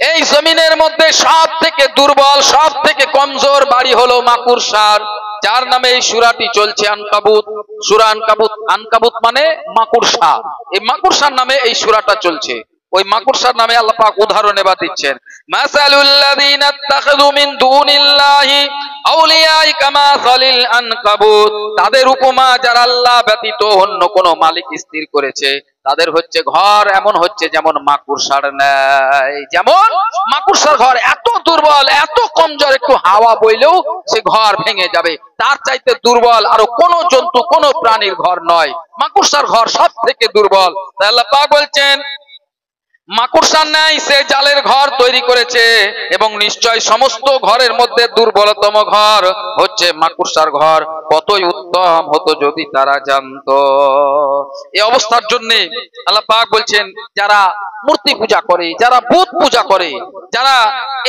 এই জমিনের মধ্যে সব থেকে দুর্বল, সব থেকে কমজোর বাড়ি হলো মাকড়সার, যার নামে এই সূরাটি চলছে আনকাবুত। সূরা আনকাবুত, আনকাবুত মানে মাকড়সা। এই মাকড়সার নামে এই সূরাটা চলছে। ওই মাকড়সার নামে আল্লাহ পাক উদাহরণ এবার দিচ্ছেন, মাসালুল লাযিনা ইত্তাখাযু মিন দুনিল্লাহি আউলিয়া কামাসালিল আনকাবুত। তাদের উপমা যারা আল্লাহ ব্যতীত অন্য কোন মালিক স্থির করেছে, তাদের হচ্ছে ঘর এমন হচ্ছে যেমন মাকড়সার ন্যায়। যেমন মাকড়সার ঘর এত দুর্বল, এত কমজোর, একটু হাওয়া বইলেও সে ঘর ভেঙে যাবে। তার চাইতে দুর্বল আরো কোন জন্তু, কোন প্রাণীর ঘর নয়, মাকড়সার ঘর সব থেকে দুর্বল। তাই আল্লাহ পাক বলছেন, মাকড়সার ন্যায় সে জালের ঘর তৈরি করেছে, এবং নিশ্চয় সমস্ত ঘরের মধ্যে দুর্বলতম ঘর হচ্ছে মাকড়সার ঘর। কতই উত্তম হতো যদি তারা জানতো। এই অবস্থার জন্য আল্লাহ পাক বলছেন, যারা মূর্তি পূজা করে, যারা বুত পূজা করে, যারা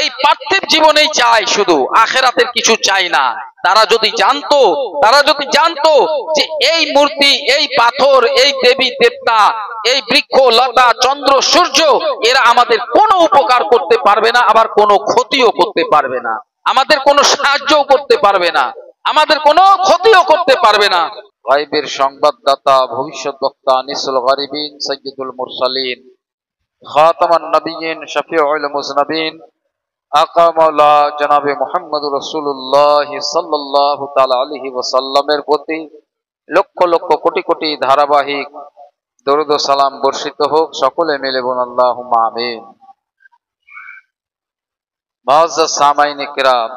এই পার্থিব জীবনেই চায়, শুধু আখেরাতের কিছু চায় না, তারা যদি জানতো যে এই মূর্তি, এই পাথর, এই দেবী দেবতা, এই বৃক্ষ লতা চন্দ্র সূর্য, এরা আমাদের কোনো উপকার করতে পারবে না, আবার কোনো ক্ষতিও করতে পারবে না, আমাদের কোনো সাহায্যও করতে পারবে না, আমাদের কোনো ক্ষতিও করতে পারবে না। গায়বের সংবাদদাতা, ভবিষ্যৎ বক্তা, আনিসুল গারিবিন, সাইয়্যিদুল মুরসালিন, খাতামান নবিয়্যিন, শফিউল মুজনাবিন, আকা মাওলা জনাবে মুহাম্মদুর রাসূলুল্লাহ সাল্লাল্লাহু তাআলা আলাইহি ওয়াসাল্লামের প্রতি লক্ষ লক্ষ কোটি কোটি ধারাবাহিক দরুদ ও সালাম বর্ষিত হোক। সকলে মিলে বলুন আল্লাহুম্মা আমিন। মুআজ্জাজ সামাঈন কিরাম,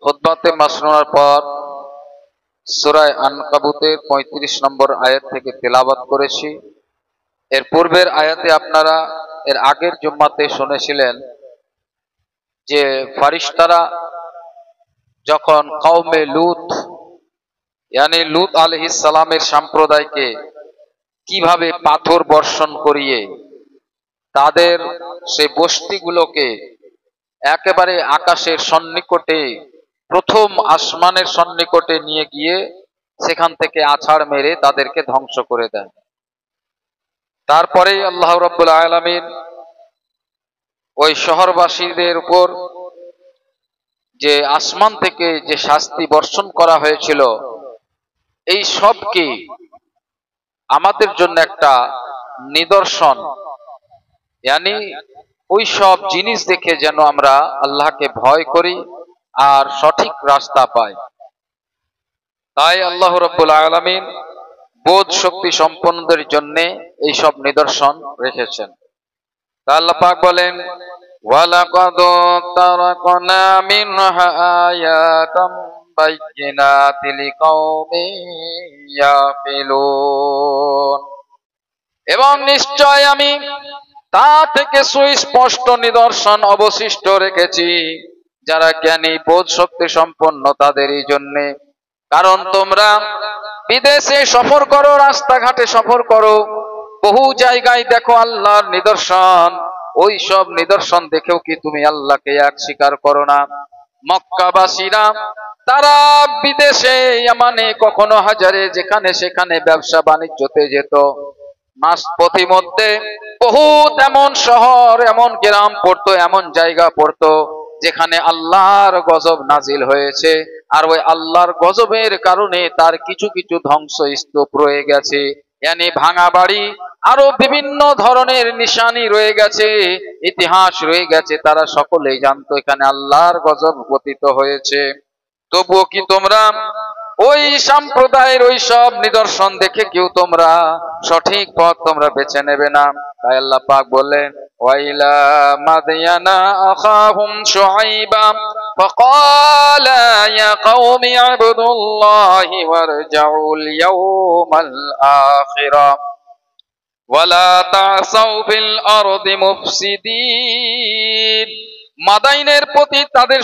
খুতবাতে মাসনুনার পর সূরা আনকাবুতের 35 নম্বর আয়াত থেকে তেলাওয়াত করেছি। এর পূর্বের আয়াতে আপনারা এর আগের জুম্মাতে শুনেছিলেন যে ফারিস্তারা যখন কওমে লূত, ইয়ানি লূত আলাইহিস সালামের সম্প্রদায়কে কিভাবে পাথর বর্ষণ করিয়ে তাদের সেই বস্তিগুলোকে একেবারে আকাশের সন্নিকটে, প্রথম আসমানের সন্নিকটে নিয়ে গিয়ে সেখান থেকে আছাড় মেরে তাদেরকে ধ্বংস করে দেন। তারপরে আল্লাহ রাব্বুল আলামিন ওই শহরবাসীদের উপর যে আসমান থেকে যে শাস্তি বর্ষণ করা হয়েছিল, এই সব কি আমাদের জন্য একটা নিদর্শন, ইয়ানি ওই সব জিনিস দেখে যেন আমরা আল্লাহকে ভয় করি আর সঠিক রাস্তা পাই। তাই আল্লাহ রাব্বুল আলামিন বোধ শক্তি সম্পন্নদের জন্য এই সব নিদর্শন রেখেছেন। আল্লাহ পাক বলেন, ওয়ালাকাদ তারাকনা মিনহা আয়াতাম বাইয়িনাতিল লিকাওমিন ইয়াকিলুন। এবং নিশ্চয় আমি তা থেকে সুস্পষ্ট নিদর্শন অবশিষ্ট রেখেছি যারা জ্ঞানী বোধ শক্তি সম্পন্ন তাদেরই জন্য। কারণ তোমরা বিদেশে সফর করো, রাস্তাঘাটে সফর করো, বহু জায়গায় দেখো আল্লাহর নিদর্শন। ওই সব নিদর্শন দেখেও কি তুমি আল্লাহকে এক স্বীকার করো না? মক্কাবাসীরা তারা বিদেশে, মানে কখনো হাজারে, যেখানে সেখানে ব্যবসা বাণিজ্যতে যেত। মাস পথিমধ্যে বহুত এমন শহর, এমন গ্রাম পড়তো, এমন জায়গা পড়তো যেখানে আল্লাহর গজব নাজিল হয়েছে, আর ওই আল্লাহর গজবের কারণে তার কিছু কিছু ধ্বংস স্তূপ রয়ে গেছে, ইয়ানি ভাঙা বাড়ি, আরো বিভিন্ন ধরনের নিশানি রয়ে গেছে, ইতিহাস রয়ে গেছে। তারা সকলেই জানতো এখানে আল্লাহর গজব পতিত হয়েছে। তবুও কি তোমরা ওই সম্প্রদায়ের ওই সব নিদর্শন দেখে কেউ তোমরা সঠিক পথ তোমরা বেছে নেবে না? তাই আল্লাহ পাক বললেন, ওয়াইলা মাদিয়ানা আখাহুম শুআইবা ফাকালা ইয়া কওমি ইবুদুল্লাহি ওয়ারজাউল ইয়াওমাল আখিরা ওয়ালা তাসাউ ফিল আরদি মুফসিদিন। মাদাইনের প্রতি তাদের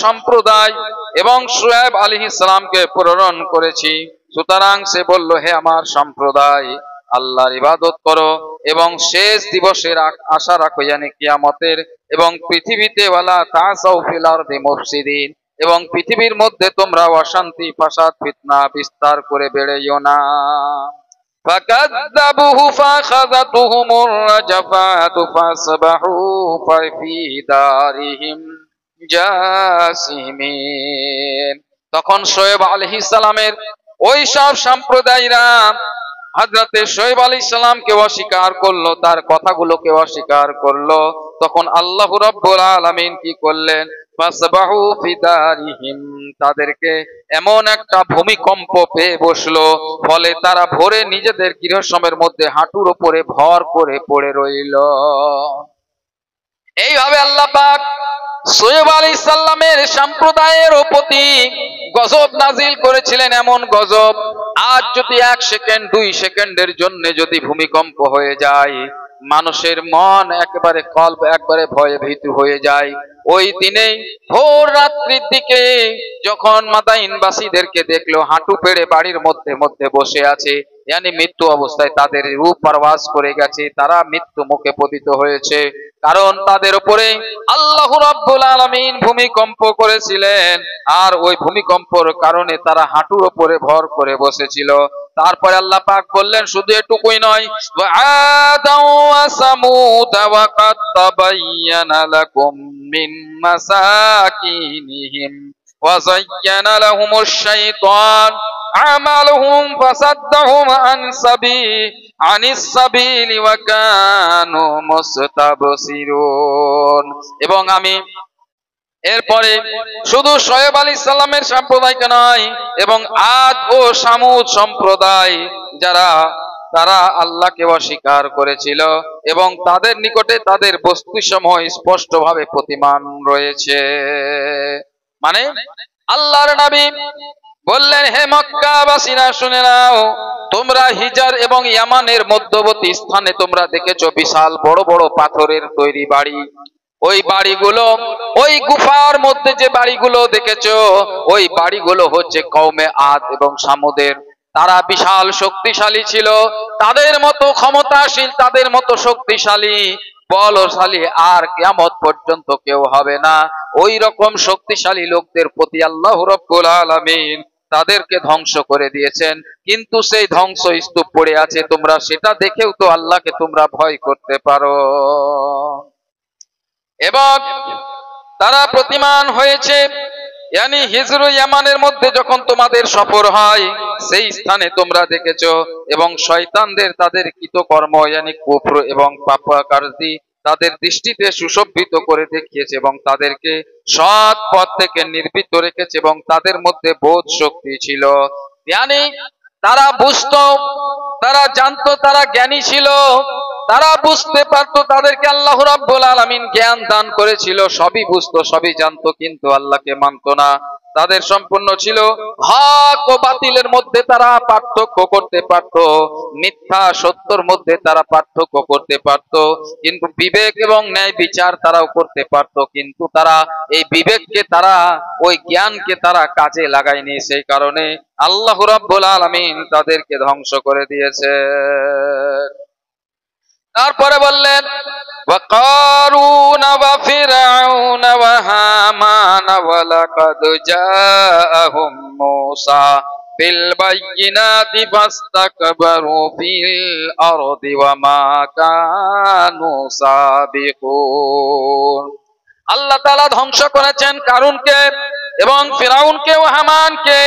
সম্প্রদায় এবং শুআয়ব আলাইহিস সালামকে প্রেরণ করেছি। সুতরাং সে বলল, হে আমার সম্প্রদায়, আল্লাহর ইবাদত করো এবং শেষ দিবসের আশা রাখো, ইয়ানি কিয়ামতের, এবং পৃথিবীতে ওয়ালা তাসাউ ফিল আরদি মুফসিদিন, এবং পৃথিবীর মধ্যে তোমরা অশান্তি, ফাসাদ, ফিতনা বিস্তার করে বেড়াইও না। فكذبوه فأخذتهم الرجفة فأصبحوا في دارهم জাসিমিন। তখন শোয়েব আলাইহিস সালামের ওই সব সম্প্রদায়রা হযরতে শোয়েব আলাইহিস সালামকে অস্বীকার করলো, তার কথাগুলোকে অস্বীকার করলো। তখন আল্লাহ রাব্বুল আলামিন কি করলেন? ফাসবাহু ফি দারিহিম, তাদেরকে এমন একটা ভূমিকম্প পেয়ে বসলো, ফলে তারা ভোরে নিজেদের গৃহসমের মধ্যে হাঁটুর উপরে ভর করে পড়ে রইল। এইভাবে আল্লাহ পাক শোয়েব আলাইহিস সালামের সম্প্রদায়ের প্রতি গজব নাজিল করেছিলেন, এমন গজব আজ যদি 1 সেকেন্ড 2 সেকেন্ডের জন্য যদি ভূমিকম্প হয়ে যায়, মানুষের মন একেবারে কল্প একবারে ভয়ে ভীতু হয়ে যায়। ওই দিনেই ভোর রাত্রির দিকে যখন মাদাইনবাসীদেরকে দেখলো হাঁটু পেড়ে বাড়ির মধ্যে মধ্যে বসে আছে, यानी মৃত্যু অবস্থায়, তাদের রূপ পারওয়াজ করে গেছে, তারা মৃত্যু মুখে পতিত হয়েছে, কারণ তাদের উপরে আল্লাহ রাব্বুল আলামিন ভূমিকম্প করেছিলেন, আর ওই ভূমিকম্পর কারণে তারা হাঁটুর উপরে ভর করে বসেছিল। তারপরে আল্লাহ পাক বললেন শুধু এটুকুই নয়, ওয়াআদাও ওয়া সামুদ ওয়া কাদ তাবায়্যানা লাকুম মিন মাসাকিনিহিম ওয়া যায়্যানা লাহুমুশ শাইতান আমালুহুম ফাসাদ্দাহুম আনিস সাবিলি ওয়া কানু মুস্তাবসিরুন। এবং আমি এরপরে শুধু শোয়েব আলাইহিস সালামের সম্প্রদায়কে নয়, এবং আদ ও সামুদ সম্প্রদায় তারা আল্লাহকে অস্বীকার করেছিল, এবং তাদের নিকটে তাদের বস্তুসমূহ স্পষ্টভাবে প্রতিমান রয়েছে। মানে আল্লাহর নবী বললেন, হে মক্কাবাসীরা শুনে নাও, তোমরা হিজার এবং ইয়ামানের মধ্যবর্তী স্থানে তোমরা দেখেছো বিশাল বড় বড় পাথরের তৈরি বাড়ি। ওই বাড়িগুলো, ওই গুফার মধ্যে যে বাড়িগুলো দেখেছো, ওই বাড়িগুলো হচ্ছে কওমে আদ এবং সামুদের। তারা বিশাল শক্তিশালী ছিল, তাদের মতো ক্ষমতাশীল, তাদের মতো শক্তিশালী বলশালী আর কিয়ামত পর্যন্ত কেউ হবে না। ওই রকম শক্তিশালী লোকদের প্রতি আল্লাহ রাব্বুল আলামিন তাদেরকে ধ্বংস করে দিয়েছেন, কিন্তু সেই ধ্বংস স্তূপ পড়ে আছে, তোমরা সেটা দেখেও তো আল্লাহকে তোমরা ভয় করতে পারো। এবং তারা প্রতিমান হয়েছে, यानी হিজর ইয়ামানের মধ্যে যখন তোমাদের সফর হয়, সেই স্থানে তোমরা দেখেছো, এবং শয়তানদের তাদের কৃতকর্ম यानी কুফর এবং পাপাকারী তাদের দৃষ্টিতে সুশোভিত করে দেখিয়েছে, এবং তাদেরকে সৎ পথ থেকে নির্বৃত রেখেছে, এবং তাদের মধ্যে বোধ শক্তি ছিল। यानी তারা বুঝতো, তারা জানতো, তারা জ্ঞানী ছিল, তারা বুঝতে পারতো, তাদেরকে আল্লাহ রাব্বুল আলামিন জ্ঞান দান করেছিল, সবই বুঝতো, সবই জানতো, কিন্তু আল্লাহকে মানতো না। তাদের সম্পূর্ণ ছিল হক ও বাতিলের মধ্যে তারা পার্থক্য করতে পারতো, মিথ্যা সত্যর মধ্যে তারা পার্থক্য করতে পারতো, কিন্তু বিবেক এবং ন্যায় বিচার তারাও করতে পারতো, কিন্তু তারা এই বিবেককে, তারা ওই জ্ঞানকে তারা কাজে লাগায়নি। সেই কারণে আল্লাহ রাব্বুল আলামিন তাদেরকে ধ্বংস করে দিয়েছে। তারপরে বললেন, وقارون وفرعون وهامان ولقد جاءهم موسى بالبينات فاستكبروا في الأرض وما كانوا سابقون। আল্লাহ তাআলা ধ্বংস করেছেন কারুনকে এবং ফিরাউনকে ও হামানকে,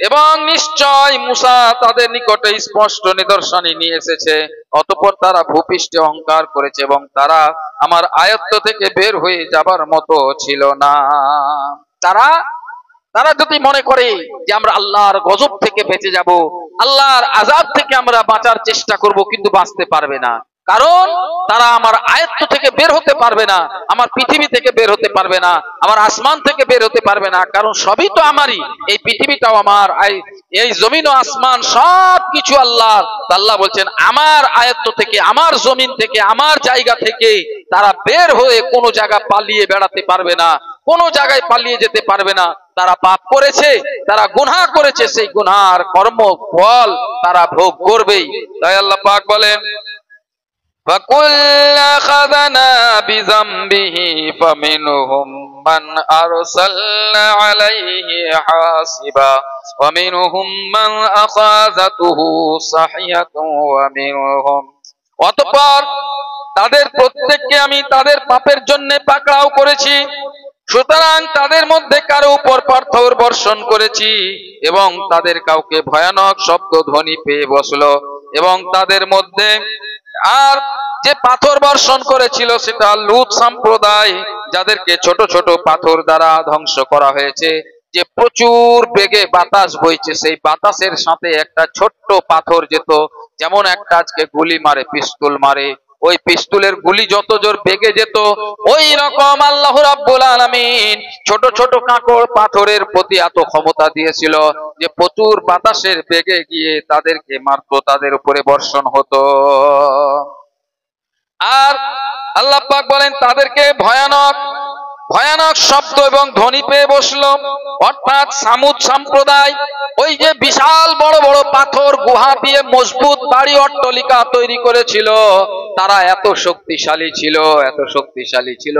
এবং নিশ্চয় মুসা তাদের নিকটে স্পষ্ট নিদর্শন নিয়ে এসেছে, অতঃপর তারা ভূপৃষ্ঠে অহংকার করেছে, এবং তারা আমার আয়ত্ত থেকে বের হয়ে যাবার মতো ছিল না। তারা যদি মনে করে যে আমরা আল্লাহর গজব থেকে বেঁচে যাব, আল্লাহর আযাব থেকে আমরা বাঁচার চেষ্টা করব, কিন্তু বাঁচতে পারবে না, কারণ তারা আমার আয়ত্ত থেকে বের হতে পারবে না, আমার পৃথিবী থেকে বের হতে পারবে না, আমার আসমান থেকে বের হতে পারবে না, কারণ সবই তো আমারই, এই পৃথিবীটাও আমার, এই জমিন ও আসমান সব কিছু আল্লাহর। আল্লাহ বলছেন আমার আয়ত্ত থেকে, আমার জমিন থেকে, আমার জায়গা থেকে তারা বের হয়ে কোনো জায়গা পালিয়ে বেড়াতে পারবে না, কোনো জায়গায় পালিয়ে যেতে পারবে না। তারা পাপ করেছে, তারা গুনাহ করেছে, সেই গুনাহর কর্ম ফল তারা ভোগ করবেই। তাই আল্লাহ পাক বলেন, فَكُلًّا أَخَذْنَا بِذَنبِهِ فَمِنْهُمْ মান আরসালনা আলাইহি হাসিবা ওয়া মিনহুম মান আখাযাতুহু সাহিয়াতুন ওয়া মিনহুম, অতঃপর তাদের প্রত্যেককে আমি তাদের পাপের জন্য পাকড়াও করেছি, সুতরাং তাদের মধ্যে কারো উপর পাথর বর্ষণ করেছি এবং তাদের কাউকে ভয়ানক শব্দ ধ্বনি পেয়ে বসলো, এবং তাদের মধ্যে আর যে পাথর বর্ষণ করেছিল সেটা লূত সম্প্রদায়, যাদেরকে ছোট ছোট পাথর দ্বারা ধ্বংস করা হয়েছে। যে প্রচুর বেগে বাতাস বইছে, সেই বাতাসের সাথে একটা ছোট্ট পাথর যেত, যেমন একটা আজকে গুলি মারে, পিস্তল মারে, ওই পিস্তলের গুলি যত জোর বেগে যেত, ওই রকম আল্লাহ রাব্বুল আলামিন ছোট ছোট কাঁকড় পাথরের প্রতি এত ক্ষমতা দিয়েছিল যে প্রচুর বাতাসের বেগে গিয়ে তাদেরকে মারতো, তাদের উপরে বর্ষণ হতো। আর আল্লাহ পাক বলেন তাদেরকে ভয়ানক ভয়ানক শব্দ এবং ধ্বনি পেয়ে বসলো, অর্থাৎ সামুদ সম্প্রদায় ওই যে বিশাল বড় বড় পাথর গুহা দিয়ে মজবুত বাড়ি অট্টালিকা তৈরি করেছিল, তারা এত শক্তিশালী ছিল, এত শক্তিশালী ছিল,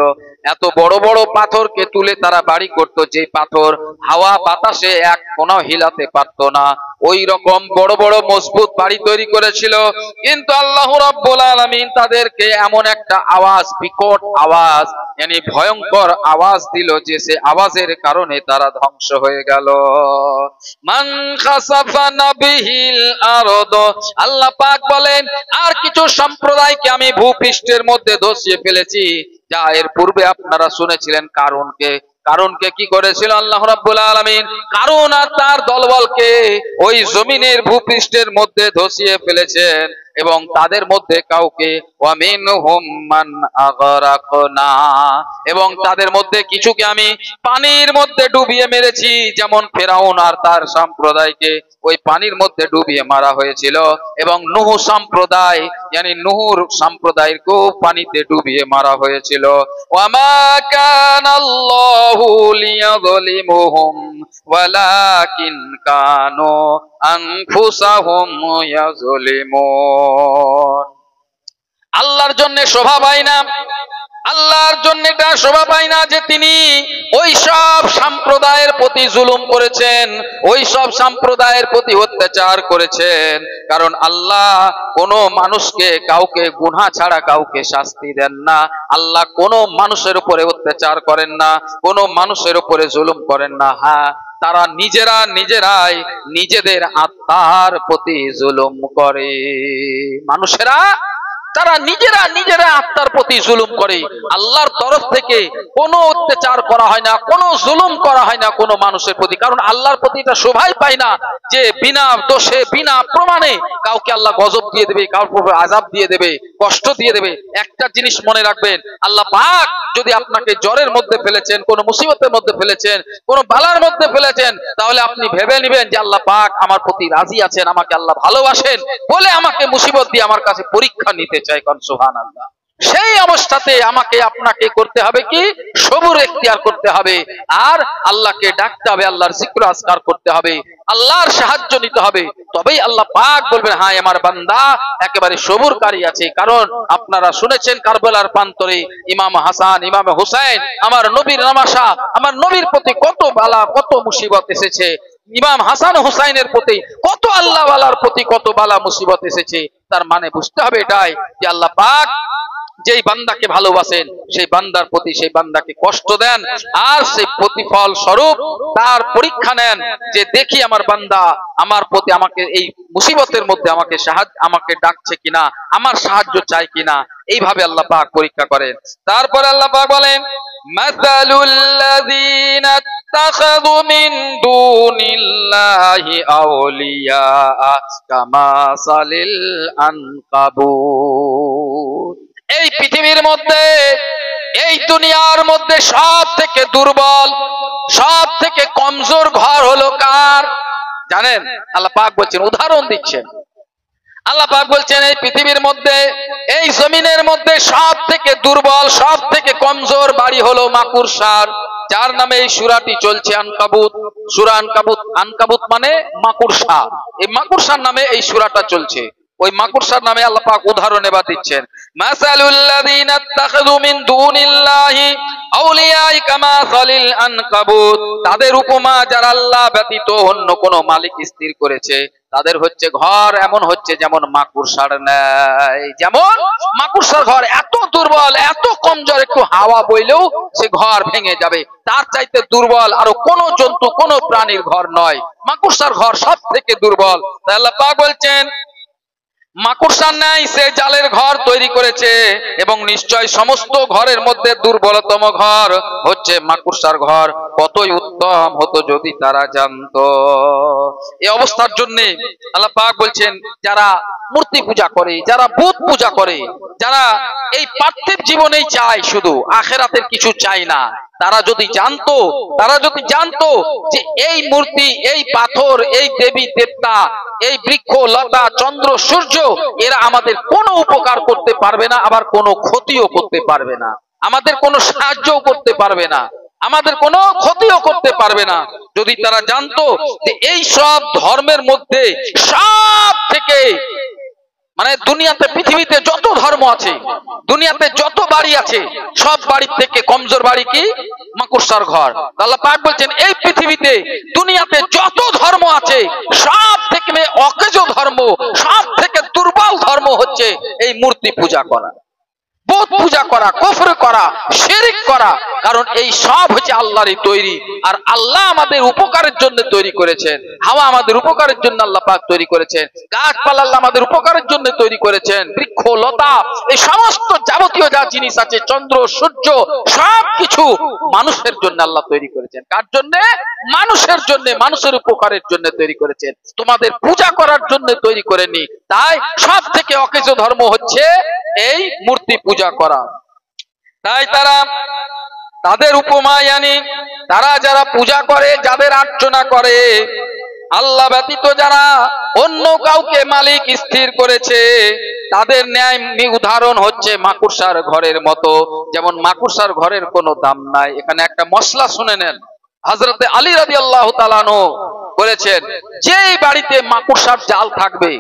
এত বড় বড় পাথরকে তুলে তারা বাড়ি করত, যে পাথর হাওয়া বাতাসে এক কোনাও হিলাতে পারতো না, ওই রকম বড় বড় মজবুত বাড়ি তৈরি করেছিল। কিন্তু আল্লাহ রাব্বুল আলামিন তাদেরকে এমন একটা আওয়াজ, বিকট আওয়াজ, মানে ভয়ঙ্কর আওয়াজ দিল যে সে আওয়াজের কারণে তারা ধ্বংস হয়ে গেল। মান খাসাফানা বিহিল আরদ, আল্লাহ পাক বলেন আর কিছু সম্প্রদায়কে আমি ভূপৃষ্ঠের মধ্যে ধসিয়ে ফেলেছি, যা এর পূর্বে আপনারা শুনেছিলেন কারণকে কি করেছিল আল্লাহ রাব্বুল আলামিন? কারণ আর তার দলবলকে ওই জমিনের ভূপৃষ্ঠের মধ্যে ধসিয়ে ফেলেছেন, এবং তাদের মধ্যে কাউকে ওয়া মিনহুম মান আগরাকনা, এবং তাদের মধ্যে কিছুকে আমি পানির মধ্যে ডুবিয়ে মেরেছি, যেমন ফেরাউন আর তার সম্প্রদায়কে ওই পানির মধ্যে ডুবিয়ে মারা হয়েছিল, এবং নূহ সম্প্রদায় মানে নূহর সম্প্রদায়কেও পানিতে ডুবিয়ে মারা হয়েছিল। ওয়ামা কানাল্লাহু লিয়াযলিমুহুম ওয়ালাকিন কানু আনফুসাহুম ইয়াযলিমুন। আল্লাহর জন্য শোভা পায় না, আল্লাহর জন্য এটা শোভা পায় না যে তিনি ওই সব সম্প্রদায়ের প্রতি জুলুম করেছেন, ওই সব সম্প্রদায়ের প্রতি অত্যাচার করেছেন, কারণ আল্লাহ কোন মানুষকে কাউকে গুনাহ ছাড়া কাউকে শাস্তি দেন না, আল্লাহ কোন মানুষের উপরে অত্যাচার করেন না, কোন মানুষের উপরে জুলুম করেন না। হ্যাঁ, তারা নিজেরাই নিজেদের আত্মার প্রতি জুলুম করে, মানুষেরা তারা নিজেরা আত্মার প্রতি জুলুম করে। আল্লাহর তরফ থেকে কোনো অত্যাচার করা হয় না, কোনো জুলুম করা হয় না কোনো মানুষের প্রতি, কারণ আল্লাহর প্রতি এটা শোভাই পায় না যে বিনা দোষে বিনা প্রমাণে কাউকে আল্লাহ গজব দিয়ে দেবে, কাউকে আযাব দিয়ে দেবে, কষ্ট দিয়ে দেবে। একটা জিনিস মনে রাখবেন, আল্লাহ পাক যদি আপনাকে জ্বরের মধ্যে ফেলেছেন, কোনো মুসিবতের মধ্যে ফেলেছেন, কোনো বালার মধ্যে ফেলেছেন, তাহলে আপনি ভেবে নেবেন যে আল্লাহ পাক আমার প্রতি রাজি আছেন, আমাকে আল্লাহ ভালোবাসেন বলে আমাকে মুসিবত দিয়ে আমার কাছে পরীক্ষা নিতে চাই। কোন সুবহানাল্লাহ। সেই অবস্থাতে আমাকে আপনাকে করতে হবে কি? সবুর এখতিয়ার করতে হবে, আর আল্লাহকে ডাকতে হবে, আল্লাহর জিক্র আজকার করতে হবে, আল্লাহর সাহায্য নিতে হবে, তবেই আল্লাহ পাক বলবেন হ্যাঁ আমার বান্দা একেবারে সবুরকারী আছে। কারণ আপনারা শুনেছেন কারবালার প্রান্তরে ইমাম হাসান ইমাম হুসাইন আমার নবীর নামাশা, আমার নবীর প্রতি কত বালা কত মুসিবত এসেছে, ইমাম হাসান হুসাইনের প্রতি কত আল্লাহ ওয়ালার প্রতি কত বালা মুসিবত এসেছে। তার মানে বুঝতে হবে এটাই যে আল্লাহ পাক যেই বান্দাকে ভালোবাসেন সেই বান্দার প্রতি সেই বান্দাকে কষ্ট দেন, আর সেই প্রতিফল স্বরূপ তার পরীক্ষা নেন যে দেখি আমার বান্দা আমার প্রতি আমাকে এই মুসিবতের মধ্যে আমাকে ডাকছে কিনা, আমার সাহায্য চাই কিনা, এইভাবে আল্লাহ পাক পরীক্ষা করেন। তারপরে আল্লাহ পাক বলেন মাসালুল লাযীনা ইত্তাখাযু মিন দুনিল্লাহি আউলিয়া কামাসালিল আনকাবুত। এই পৃথিবীর মধ্যে এই দুনিয়ার মধ্যে সব থেকে দুর্বল সব থেকে কমজোর ঘর হলো কার জানেন? আল্লাহ পাক বলছেন, উদাহরণ দিচ্ছেন, আল্লাহ পাক বলছেন এই পৃথিবীর মধ্যে এই জমিনের মধ্যে সব থেকে দুর্বল সব থেকে কমজোর বাড়ি হলো মাকুরসার, যার নামে এই সূরাটি চলছে আনকাবুত। সূরা আনকাবুত, আনকাবুত মানে মাকুরসা, এই মাকুরসার নামে এই সূরাটা চলছে। ওই মাকড়সার নামে আল্লাহ পাক উদাহরণ এবার দিচ্ছেন, মাসালুল্লাযীনা ইত্তাখাযু মিন দুনিল্লাহি আউলিয়া কামাসালিল আনকাবুত, তাদের উপমা যারা আল্লাহ ব্যতীত অন্য কোন মালিক স্থির করেছে তাদের হচ্ছে ঘর এমন হচ্ছে যেমন মাকড়সার ন্যায়। যেমন মাকড়সার ঘর এত দুর্বল, এত কমজোর, একটু হাওয়া বইলেও সে ঘর ভেঙে যাবে। তার চাইতে দুর্বল আরো কোন জন্তু, কোন প্রাণীর ঘর নয়, মাকড়সার ঘর সব থেকে দুর্বল। তাই আল্লাহ পাক বলছেন মাকড়সার ন্যায় সে জালের ঘর তৈরি করেছে, এবং নিশ্চয় সমস্ত ঘরের মধ্যে দুর্বলতম ঘর হচ্ছে মাকড়সার ঘর। কতই উত্তম হতো যদি তারা জানতো। এই অবস্থার জন্য আল্লাহ পাক বলছেন যারা মূর্তি পূজা করে, যারা বুত পূজা করে, যারা এই পার্থিব জীবনেই চায়, শুধু আখেরাতের কিছু চায় না, তারা যদি জানতো যে এই মূর্তি, এই পাথর, এই দেবী দেবতা, এই বৃক্ষ লতা চন্দ্র সূর্য এরা আমাদের কোনো উপকার করতে পারবে না, আবার কোনো ক্ষতিও করতে পারবে না, আমাদের কোনো সাহায্যও করতে পারবে না, আমাদের কোনো ক্ষতিও করতে পারবে না, যদি তারা জানতো যে এই সব ধর্মের মধ্যে সব থেকে মানে দুনিয়াতে পৃথিবীতে যত ধর্ম আছে, দুনিয়াতে যত বাড়ি আছে, সব বাড়ির থেকে কমজোর বাড়ি কি? মাকড়সার ঘর। আল্লাহ পাক বলছেন এই পৃথিবীতে দুনিয়াতে যত ধর্ম আছে সব থেকে অকেজো ধর্ম, সব থেকে দুর্বল ধর্ম হচ্ছে এই মূর্তি পূজা করা, বুত পূজা করা, কুফর করা, শিরক করা। কারণ এই সব হচ্ছে আল্লাহরই তৈরি, আর আল্লাহ আমাদের উপকারের জন্য তৈরি করেছেন। হাওয়া আমাদের উপকারের জন্য আল্লাহ পাক তৈরি করেছেন, গাছপালা আল্লাহ আমাদের উপকারের জন্য তৈরি করেছেন, বৃক্ষ লতা এই সমস্ত যাবতীয় যা জিনিস আছে, চন্দ্র সূর্য সবকিছু মানুষের জন্য আল্লাহ তৈরি করেছেন। কার জন্য? মানুষের জন্য, মানুষের উপকারের জন্য তৈরি করেছেন, তোমাদের পূজা করার জন্য তৈরি করেনি। তাই সব থেকে অকেজো ধর্ম হচ্ছে এই মূর্তি পূজা করা। তাই তাদের উপমা, তারা যারা পূজা করে, যাদের আর্চনা করে, আল্লাহ ব্যতীত যারা অন্য কাউকে মালিক স্থির করেছে, তাদের ন্যায় উদাহরণ হচ্ছে মাকড়সার ঘরের মতো। যেমন মাকড়সার ঘরের কোনো দাম নাই। এখানে একটা মশলা শুনে নেন। হযরতে আলী রাদিয়াল্লাহু তাআলা আনহু বলেছেন, যেই বাড়িতে মাকড়সার জাল থাকবে,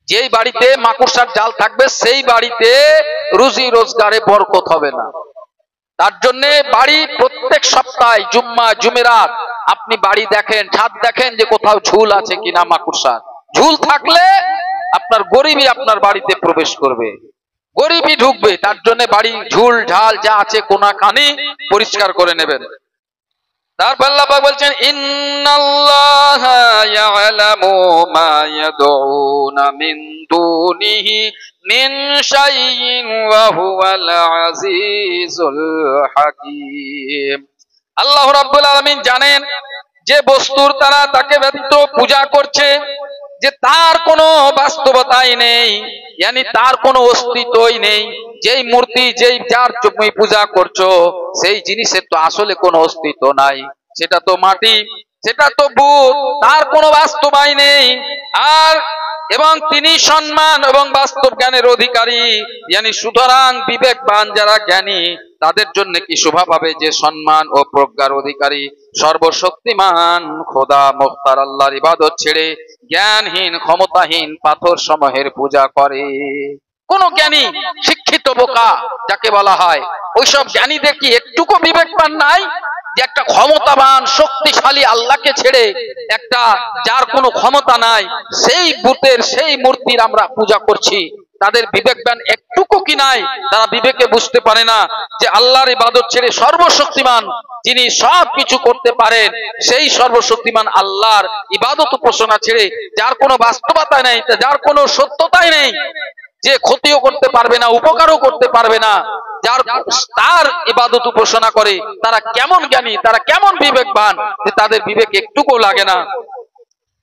যেই বাড়িতে মাকড়সার জাল থাকবে, সেই বাড়িতে রুজি রোজগারে বরকত হবে না। তার জন্য বাড়ি প্রত্যেক সপ্তাহে জুম্মা জুমেরাত আপনি বাড়ি দেখেন, ছাদ দেখেন যে কোথাও ঝুল আছে কিনা মাকড়সার। ঝুল থাকলে আপনার গরিবী আপনার বাড়িতে প্রবেশ করবে, গরিবী ঢুকবে। তার জন্য বাড়ি ঝুল ঝাল যা আছে কোনা কানি পরিষ্কার করে নেবেন। তারপর আল্লাহ পাক বলছেন, ইন্নাল্লাহা ইয়ালামু মা ইয়াদউনা মিন দুনিহি মিন শাইইন ওয়া হুয়াল আজিজুল হাকীম। আল্লাহ রাব্বুল আলামিন জানেন যে বস্তুর তারা তাকে ব্যতীত পূজা করছে, যে তার কোনো বাস্তবতাই নেই, তার কোনো অস্তিত্বই নেই। যেই মূর্তি, যেই যার তুমি পূজা করছো, সেই জিনিসের তো আসলে কোনো অস্তিত্ব নাই। সেটা তো মাটি, সেটা তো ভূত, তার কোনো বাস্তবাই নেই। এবং তিনি সম্মান এবং বাস্তব জ্ঞানের অধিকারী। সুতরাং বিবেকবান যারা জ্ঞানী তাদের জন্য কি শোভা পাবে যে সম্মান ও প্রজ্ঞার অধিকারী সর্বশক্তিমান খোদা মুখতার আল্লাহর ইবাদত ছেড়ে জ্ঞানহীন ক্ষমতাহীন পাথর সমূহের পূজা করে। কোন জ্ঞানী, শিক্ষিত বোকা যাকে বলা হয়, ওইসব জ্ঞানীদের কি একটুকু বিবেকবান নাই যে একটা ক্ষমতাবান শক্তিশালী আল্লাহকে ছেড়ে একটা যার কোনো ক্ষমতা নাই সেই বুতের, সেই মূর্তির আমরা পূজা করছি? তাদের বিবেকবান একটুকু কি নাই? তারা বিবেকে বুঝতে পারে না যে আল্লাহর ইবাদত ছেড়ে সর্বশক্তিমান যিনি সব কিছু করতে পারেন সেই সর্বশক্তিমান আল্লাহর ইবাদত উপাসনা ছেড়ে যার কোনো বাস্তবতা নেই, যার কোনো সত্যতাই নেই, যে ক্ষতিও করতে পারবে না, উপকারও করতে পারবে না, তার ইবাদত উপাসনা করে, তারা কেমন জ্ঞানী, তারা কেমন বিবেকবান যে তাদের বিবেক একটুকু লাগে না।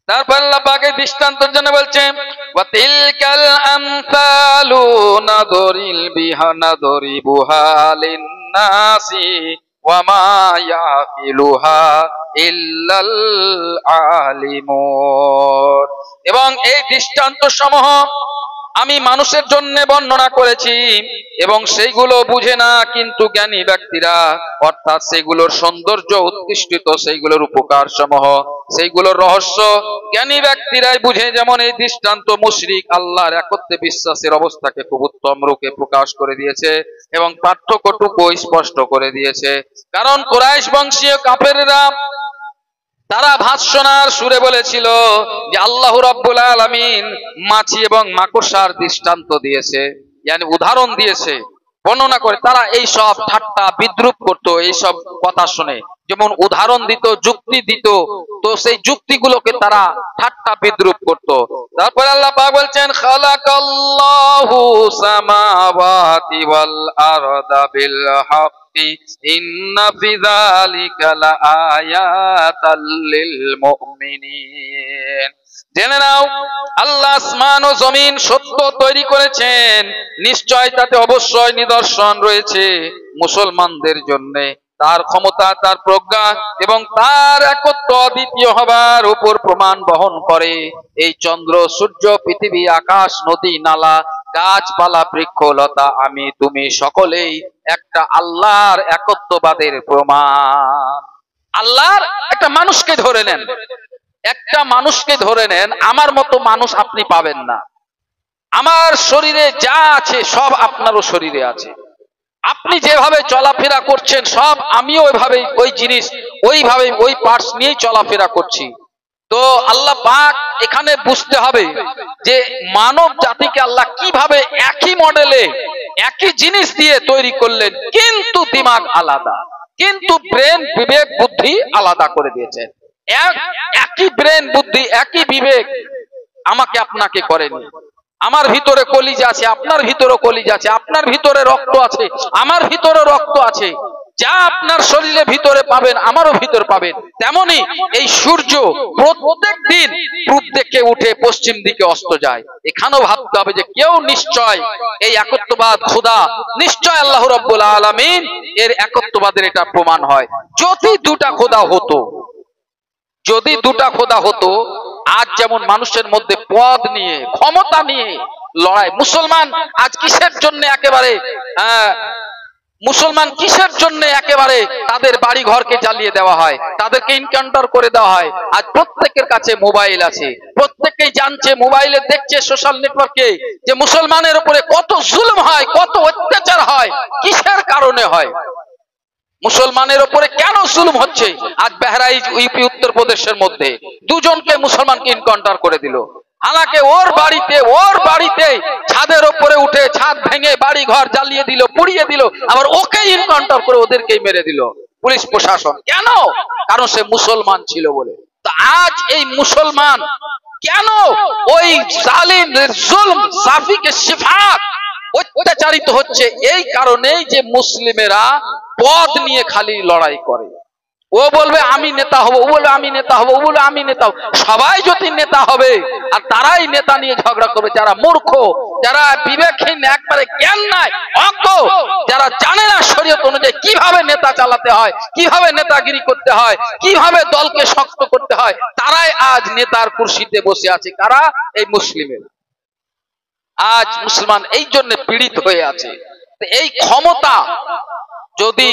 তারপর আল্লাহ পাক দৃষ্টান্তের জন্য বলছেন, ওয়া তিলকাল আমসালু নাদরিবুহা লিন-নাসি ওয়া মা ইয়াকিলুহা ইল্লাল আলিমুন। এবং এই দৃষ্টান্ত সমূহ আমি মানুষের জন্য বর্ণনা করেছি এবং সেইগুলো বুঝে না, কিন্তু জ্ঞানী ব্যক্তিরা অর্থাৎ সেইগুলোর সৌন্দর্য উৎকৃষ্ট, সেইগুলোর উপকার সমূহ, সেইগুলোর রহস্য জ্ঞানী ব্যক্তিরাই বুঝে। যেমন এই দৃষ্টান্ত মুশরিক আল্লাহর একত্বে বিশ্বাসের অবস্থাকে খুব উত্তম রূপে প্রকাশ করে দিয়েছে এবং পার্থক্যটুকু স্পষ্ট করে দিয়েছে। কারণ কুরাইশ বংশীয় কাফেররা তারা ভাষ্যনার সুরে বলেছিল যে আল্লাহ রাব্বুল আলামিন মাছি এবং মাকড়সার দৃষ্টান্ত দিয়েছে, মানে উদাহরণ দিয়েছে, বর্ণনা করে। তারা এই সব ঠাট্টা বিদ্রুপ করত, এই সব কথা শুনে যেমন উদাহরণ দিত, যুক্তি দিত, তো সেই যুক্তিগুলোকে তারা ঠাট্টা বিদ্রুপ করত। তারপর আল্লাহ পাক বলছেন খালাকাল্লাহু সামাওয়াতি ওয়াল আরদা বিল হক ইন্না ফি যালিকা লাআয়াতাল লিল মুমিনিন। জেনে নাও আল্লাহ আসমান ও জমিন সত্য তৈরি করেছেন, নিশ্চয় তাতে অবশ্যই নিদর্শন রয়েছে মুসলমানদের জন্য। তার ক্ষমতা, তার প্রজ্ঞা এবং তার একত্ব অদ্বিতীয় হবার উপর প্রমাণ বহন করে। এই চন্দ্র, সূর্য, পৃথিবী, আকাশ, নদী, নালা, গাছপালা, বৃক্ষলতা, আমি তুমি সকলেই একটা আল্লাহর একত্ববাদের প্রমাণ। আল্লাহর একটা মানুষকে ধরে নেন, একটা মানুষকে ধরে নেন, আমার মতো মানুষ আপনি পাবেন না। আমার শরীরে যা আছে সব আপনারও শরীরে আছে। আপনি যেভাবে চলাফেরা করছেন সব আমিও ওইভাবে, ওই জিনিস ওইভাবে, ওই পার্টস নিয়েই চলাফেরা করছি। তো আল্লাহ পাক এখানে বুঝতে হবে যে মানব জাতিকে আল্লাহ কিভাবে একই মডেলে একই জিনিস দিয়ে তৈরি করলেন, কিন্তু দিমাগ আলাদা, কিন্তু ব্রেন, বিবেক, বুদ্ধি আলাদা করে দিয়েছেন। একই ব্রেন, বুদ্ধি, একই বিবেক আমাকে আপনাকে করেনি। আমার ভিতরে কলিজা আছে, আপনার ভিতরে কলিজা আছে, আপনার ভিতরে রক্ত আছে, আমার ভিতরে রক্ত আছে। যা আপনার শরীরের ভিতরে পাবেন আমারও ভিতরে পাবেন। তেমনি এই সূর্য প্রত্যেক দিন পূর্ব দিকে উঠে পশ্চিম দিকে অস্ত যায়। এখানেও ভাবতে হবে যে কেউ নিশ্চয় এই একত্ববাদ, খোদা নিশ্চয় আল্লাহ রাব্বুল আলামিন এর একত্ববাদের এটা প্রমাণ হয়। যদি দুটা খোদা হতো, যদি দুটা খোদা হতো, আজ যেমন মানুষের মধ্যে পদ নিয়ে, ক্ষমতা নিয়ে লড়াই, মুসলমান আজ কিসের জন্য একেবারে মুসলমান কিসের জন্য একেবারে তাদের বাড়ি ঘরকে জ্বালিয়ে দেওয়া হয়, তাদেরকে এনকাউন্টার করে দেওয়া হয়। আজ প্রত্যেকের কাছে মোবাইল আছে, প্রত্যেকেই জানছে, মোবাইলে দেখছে, সোশ্যাল নেটওয়ার্কে যে মুসলমানের উপরে কত জুলুম হয়, কত অত্যাচার হয়, কিসের কারণে হয়, মুসলমানের উপরে কেন জুলুম হচ্ছে। আজ বেহরাইচ ইউপি উত্তরপ্রদেশের মধ্যে দুজনকে মুসলমানকে এনকাউন্টার করে দিল। হালাকে ওর বাড়িতে ছাদের উপরে উঠে ছাদ ভেঙে বাড়ি ঘর জ্বালিয়ে দিল, পুড়িয়ে দিল, আবার ওকে এনকাউন্টার করে ওদেরকেই মেরে দিল পুলিশ প্রশাসন। কেন? কারণ সে মুসলমান ছিল বলে। তো আজ এই মুসলমান কেন ওই জালিম জুলম জাফিকে সিফাত অত্যাচারিত হচ্ছে? এই কারণেই যে মুসলিমেরা পদ নিয়ে খালি লড়াই করে। ও বলবে আমি নেতা হব, ও বলবে আমি নেতা হব, ও বলবে আমি নেতা হব। সবাই যদি নেতা হবে আর তারাই নেতা নিয়ে ঝগড়া করবে, যারা মূর্খ, যারা বিবেকহীন, একবারে জ্ঞান নাই, অজ্ঞ, যারা জানে না শরীয়ত অনুযায়ী কিভাবে নেতা চালাতে হয়, কিভাবে নেতাগিরি করতে হয়, কিভাবে দলকে শক্ত করতে হয়, তারাই আজ নেতার কুরসিতে বসে আছে। কারা? এই মুসলিমের। আজ মুসলমান এই জন্য পীড়িত হয়ে আছে। এই ক্ষমতা যদি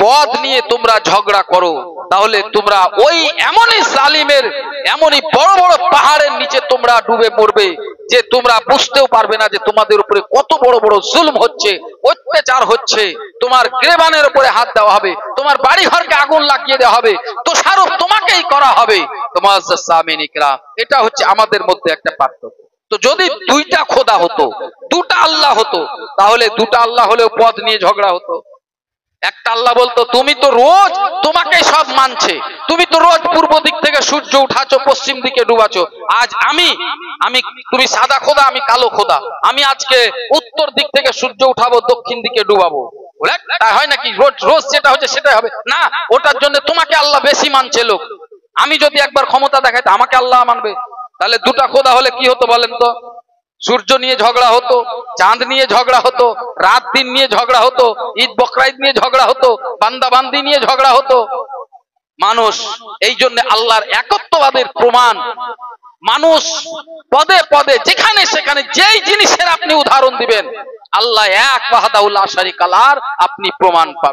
পদ নিয়ে তোমরা ঝগড়া করো, তাহলে তোমরা ওই এমনই জালিমের, এমনই বড় বড় পাহাড়ের নিচে তোমরা ডুবে পড়বে যে তোমরা বুঝতেও পারবে না যে তোমাদের উপরে কত বড় বড় জুলুম হচ্ছে, অত্যাচার হচ্ছে। তোমার গ্রেবানের উপরে হাত দেওয়া হবে, তোমার বাড়ি ঘরকে আগুন লাগিয়ে দেওয়া হবে, তোষারোপ তোমাকেই করা হবে। তোমার সামিনিকরা, এটা হচ্ছে আমাদের মধ্যে একটা পার্থক্য। তো যদি দুইটা খোদা হতো, দুটা আল্লাহ হতো, তাহলে দুটা আল্লাহ হলেও পদ নিয়ে ঝগড়া হতো। একটা আল্লাহ বলতো তুমি তো রোজ, তোমাকে সব মানছে, তুমি তো রোজ পূর্ব দিক থেকে সূর্য উঠাচ্ছ, পশ্চিম দিকে ডুবাচ্ছ। আজ আমি তুমি সাদা খোদা, আমি কালো খোদা, আমি আজকে উত্তর দিক থেকে সূর্য উঠাবো, দক্ষিণ দিকে ডুবাবো। তাই হয় নাকি? রোজ রোজ যেটা হচ্ছে সেটাই হবে না। ওটার জন্য তোমাকে আল্লাহ বেশি মানছে লোক। আমি যদি একবার ক্ষমতা দেখাই আমাকে আল্লাহ মানবে। তাহলে দুটা খোদা হলে কি হতো বলেন তো? সূর্য নিয়ে ঝগড়া হতো, চাঁদ নিয়ে ঝগড়া হতো, রাত দিন নিয়ে ঝগড়া হতো, ঈদ বকরাইদ নিয়ে ঝগড়া হতো, বান্দা বান্দি নিয়ে ঝগড়া হতো। মানুষ এই জন্য আল্লাহর একত্ববাদের প্রমাণ, মানুষ পদে পদে যেখানে সেখানে যেই জিনিসের আপনি উদাহরণ দিবেন, আল্লাহ এক ওয়াহদাহু লা শারীকা লাহু আপনি প্রমাণ পাবেন।